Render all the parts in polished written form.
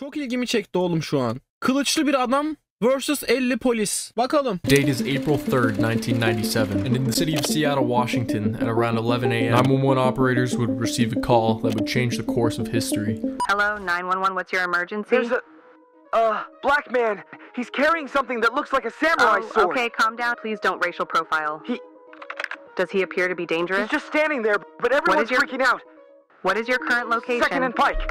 Çok ilgimi çekti oğlum şu an. Kılıçlı bir adam versus 50 polis. Bakalım. Date is April 3rd, 1997, and in the city of Seattle, Washington, at around 11 a.m., 911 operators would receive a call that would change the course of history. Hello, 911, what's your emergency? There's a black man. He's carrying something that looks like a samurai sword. Okay, calm down. Please don't racial profile. Does he appear to be dangerous? He's just standing there, but everyone's freaking out. What is your current location? 2nd and Pike.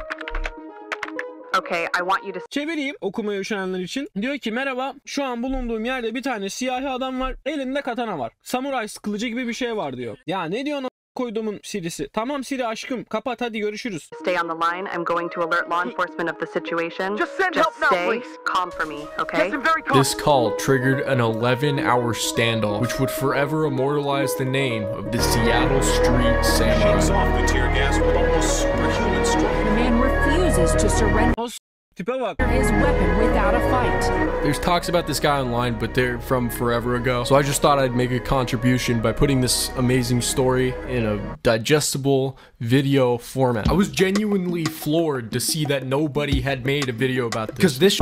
Okay, I want you to... Çevireyim okumaya üşenenler için. Diyor ki merhaba, şu an bulunduğum yerde bir tane siyahi adam var. Elinde katana var. Samuray kılıcı gibi bir şey var diyor. Ya ne diyorsun koyduğumun Siri'si? Tamam Siri aşkım, kapat hadi görüşürüz. Stay on the line. I'm going to alert law enforcement of the situation. Just send help now, please. Calm for me, okay? Yes, I'm very calm. This call triggered an 11-hour standoff, which would forever immortalize the name of the Seattle Street Samurai. Shakes off the tear gas with almost superhuman strength. The man refuses to surrender Tipe bak. his weapon without a fight. There's talks about this guy online, but they're from forever ago. So I just thought I'd make a contribution by putting this amazing story in a digestible video format. I was genuinely floored to see that nobody had made a video about this. Because this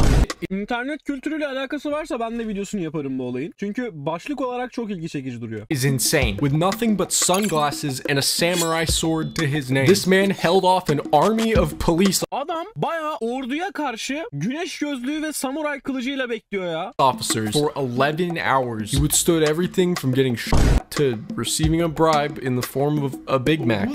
İnternet kültürüyle alakası varsa ben de videosunu yaparım bu olayın. Çünkü başlık olarak çok ilgi çekici duruyor. is insane. With nothing but sunglasses and a samurai sword to his name, this man held off an army of police Adam bayağı orduya karşı güneş gözlüğü ve samuray kılıcıyla bekliyor ya. officers for 11 hours. He withstood everything from getting shot to receiving a bribe in the form of a Big Mac.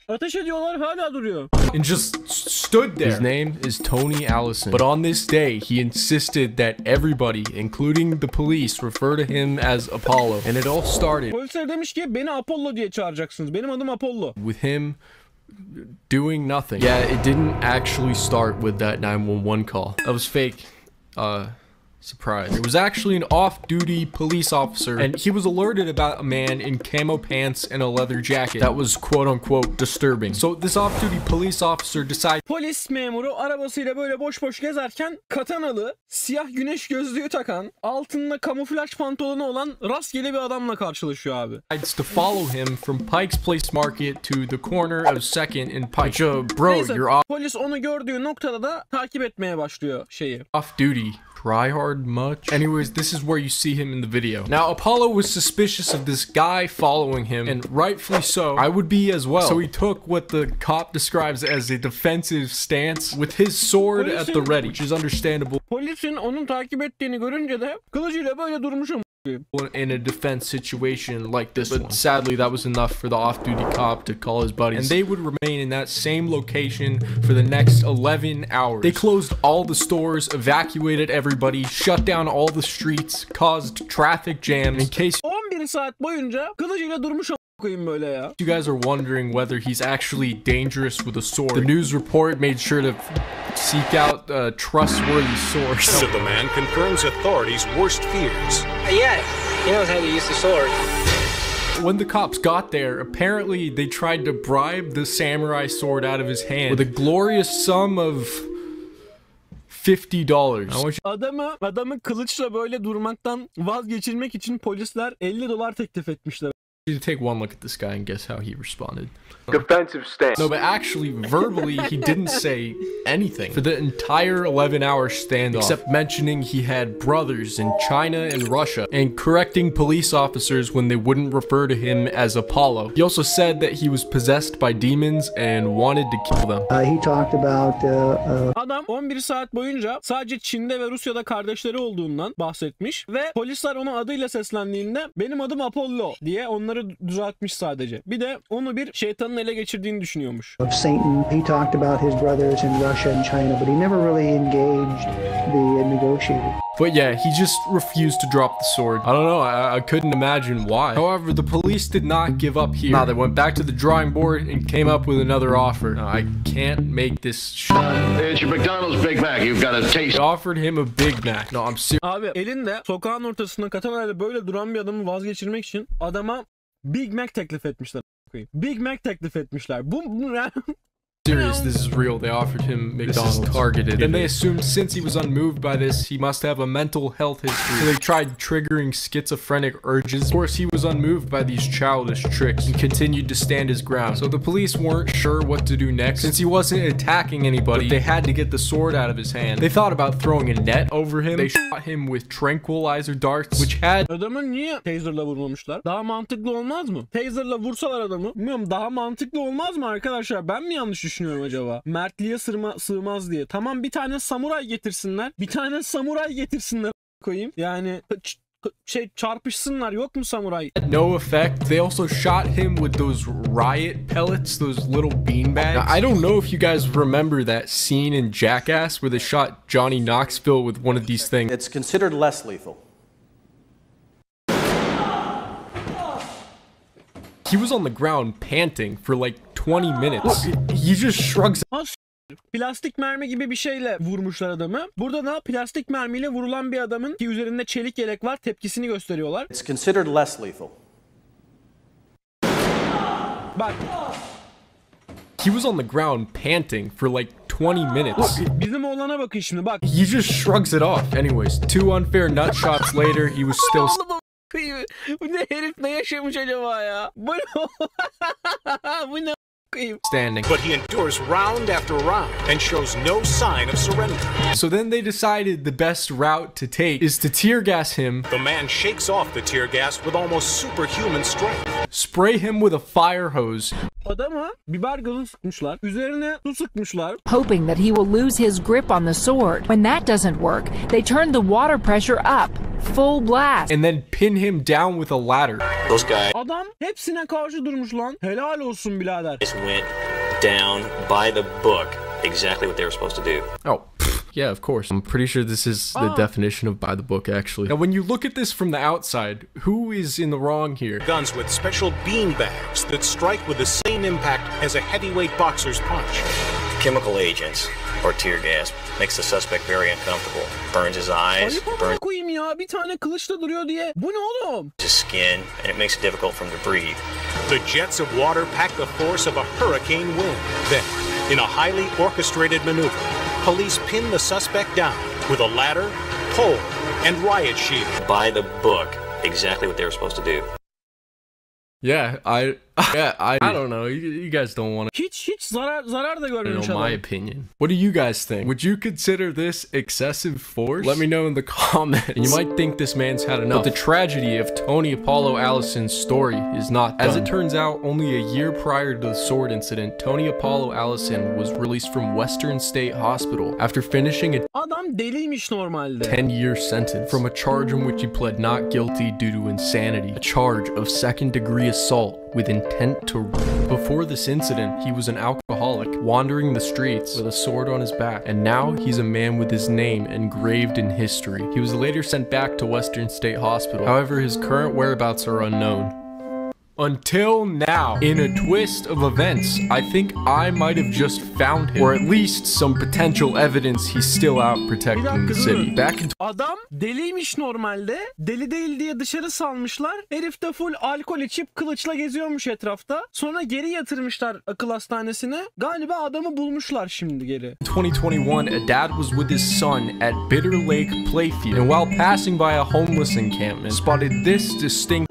Ateş ediyorlar hala duruyor. And just stood there. His name is Tony Allison. But on this day, he insisted that everybody, including the police, refer to him as Apollo. And it all started Polisler demiş ki beni Apollo diye çağıracaksınız. Benim adım Apollo. with him doing nothing. Yeah, it didn't actually start with that 911 call. That was fake. Surprise. It was actually an off-duty police officer, and he was alerted about a man in camo pants and a leather jacket that was quote-unquote disturbing. So this off-duty police officer decided Polis memuru arabasıyla böyle boş boş gezerken katanalı, siyah güneş gözlüğü takan, altında kamuflaj pantolonu olan rastgele bir adamla karşılaşıyor abi. to follow him from Pike's Place Market to the corner of 2nd and Pike. Bro, Neyse, you're polis onu gördüğü noktada da takip etmeye başlıyor şeyi. off-duty. Try hard much? Anyways, this is where you see him in the video. Now, Apollo was suspicious of this guy following him, and rightfully so. I would be as well. So he took what the cop describes as a defensive stance with his sword at the ready, which is understandable Polisin onun takip ettiğini görünce de kılıcıyla böyle durmuş ama. in a defense situation like this one. But sadly, that was enough for the off-duty cop to call his buddies, and they would remain in that same location for the next 11 hours. They closed all the stores, evacuated everybody, shut down all the streets, caused traffic jams. In case 11 saat boyunca kılıcıyla durmuş ama koyayım böyle ya. you guys are wondering whether he's actually dangerous with a sword, the news report made sure to seek out a trustworthy source. So the man confirms authorities' worst fears. Yeah, he knows how to use the sword. When the cops got there, apparently they tried to bribe the samurai sword out of his hand with a glorious sum of $50. Adamı kılıçla böyle durmaktan vazgeçirmek için polisler $50 teklif etmişler. To take one look at this guy and guess how he responded. Defensive stance. No, but actually, verbally, he didn't say anything for the entire 11-hour standoff, except mentioning he had brothers in China and Russia, and correcting police officers when they wouldn't refer to him as Apollo. He also said that he was possessed by demons and wanted to kill them. He talked about Adam 11 saat boyunca sadece Çin'de ve Rusya'da kardeşleri olduğundan bahsetmiş ve polisler ona adıyla seslendiğinde benim adım Apollo diye onları düzeltmiş sadece. Bir de onu bir şeytanın ele geçirdiğini düşünüyormuş. of Satan. He talked about his brothers in Russia and China, but he never really engaged the negotiator. But yeah, he just refused to drop the sword. I don't know, I couldn't imagine why. However, the police did not give up here. They went back to the drawing board and came up with another offer. Now, I can't make this It's your McDonald's Big Mac. You've got to taste. They offered him a Big Mac. No, I'm serious. Abi elinde sokağın ortasında katanayla böyle duran bir adamı vazgeçirmek için adama Big Mac teklif etmişler. Big Mac teklif etmişler. Bu serious this is real. They offered him McDonald's. This is targeted. Then they assumed since he was unmoved by this, he must have a mental health history. So they tried triggering schizophrenic urges. Of course, he was unmoved by these childish tricks and continued to stand his ground. So the police weren't sure what to do next. Since he wasn't attacking anybody, they had to get the sword out of his hand. They thought about throwing a net over him. They shot him with tranquilizer darts, which had... Adamı niye taserla vurmamışlar? Daha mantıklı olmaz mı? Taserla vursalar adamı. Bilmiyorum, daha mantıklı olmaz mı arkadaşlar? Ben mi yanlış düşünüyorum acaba? Mertliğe sığmaz diye. Tamam, bir tane samuray getirsinler. Bir tane samuray getirsinler koyayım. Yani çarpışsınlar, yok mu samuray? No effect. They also shot him with those riot pellets, those little beanbags. Now, I don't know if you guys remember that scene in Jackass where they shot Johnny Knoxville with one of these things. It's considered less lethal. He was on the ground panting for like 20 minutes. He just shrugs. Plastik mermi gibi bir şeyle vurmuşlar adamı. Burada da plastik mermiyle vurulan bir adamın ki üzerinde çelik yelek var tepkisini gösteriyorlar. It's considered less lethal. Bak. He was on the ground panting for like 20 minutes. Bizim oğlana bakın şimdi bak. He just shrugs it off. Anyways, 2 unfair nut shots later, he was still... Bu ne herif, ne yaşamış acaba ya? Bu ne? Standing. But he endures round after round and shows no sign of surrender. So then they decided the best route to take is to tear gas him. The man shakes off the tear gas with almost superhuman strength. Spray him with a fire hose. Adama biber gazı sıkmışlar. Üzerine su sıkmışlar. Hoping that he will lose his grip on the sword. When that doesn't work, they turn the water pressure up. Full blast. And then pin him down with a ladder. Those guys. Adam hepsine karşı durmuş lan. Helal olsun birader. Went down by the book exactly what they were supposed to do. Oh, yeah, of course. I'm pretty sure this is the definition of by the book, actually. Now, when you look at this from the outside, who is in the wrong here? Guns with special bean bags that strike with the same impact as a heavyweight boxer's punch. Chemical agents or tear gas makes the suspect very uncomfortable. Burns his eyes, burns koyayım ya, bir tane kılıçla duruyor diye. Bu ne oğlum? his skin, and it makes it difficult for him to breathe. The jets of water pack the force of a hurricane wind. Then, in a highly orchestrated maneuver, police pin the suspect down with a ladder, pole, and riot shield. By the book, exactly what they were supposed to do. Yeah, I don't know. You guys don't want to. Hiç zarar da görmemiş adam. My opinion. What do you guys think? Would you consider this excessive force? Let me know in the comments. And you might think this man's had enough. But the tragedy of Tony Apollo Allison's story is not done. As it turns out, only a year prior to the sword incident, Tony Apollo Allison was released from Western State Hospital after finishing a Adam deliymiş normalde. 10-year sentence from a charge in which he pled not guilty due to insanity. A charge of second-degree assault with intent to rape. Before this incident, he was an alcoholic, wandering the streets with a sword on his back, and now he's a man with his name engraved in history. He was later sent back to Western State Hospital. However, his current whereabouts are unknown. Until now, in a twist of events, I think I might have just found him, or at least some potential evidence he's still out protecting the city. Back in Adam deliymiş normalde. Deli değil diye dışarı salmışlar. Herif de full alkol içip kılıçla geziyormuş etrafta. Sonra geri yatırmışlar akıl hastanesine. Galiba adamı bulmuşlar şimdi geri. 2021, a dad was with his son at Bitter Lake Playfield, and while passing by a homeless encampment, spotted this distinct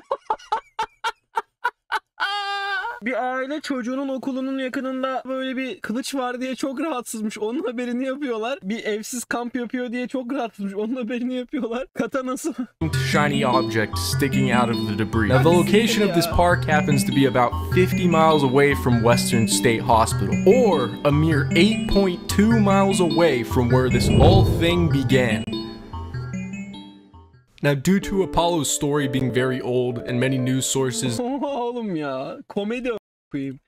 Bir aile çocuğunun okulunun yakınında böyle bir kılıç var diye çok rahatsızmış. Onun haberini yapıyorlar. Bir evsiz kamp yapıyor diye çok rahatsızmış. Onun haberini yapıyorlar. Katanası. shiny object sticking out of the debris. Now, the location of this park happens to be about 50 miles away from Western State Hospital, or a mere 8.2 miles away from where this whole thing began. Now, due to Apollo's story being very old and many news sources Oğlum ya, komedi koyayım.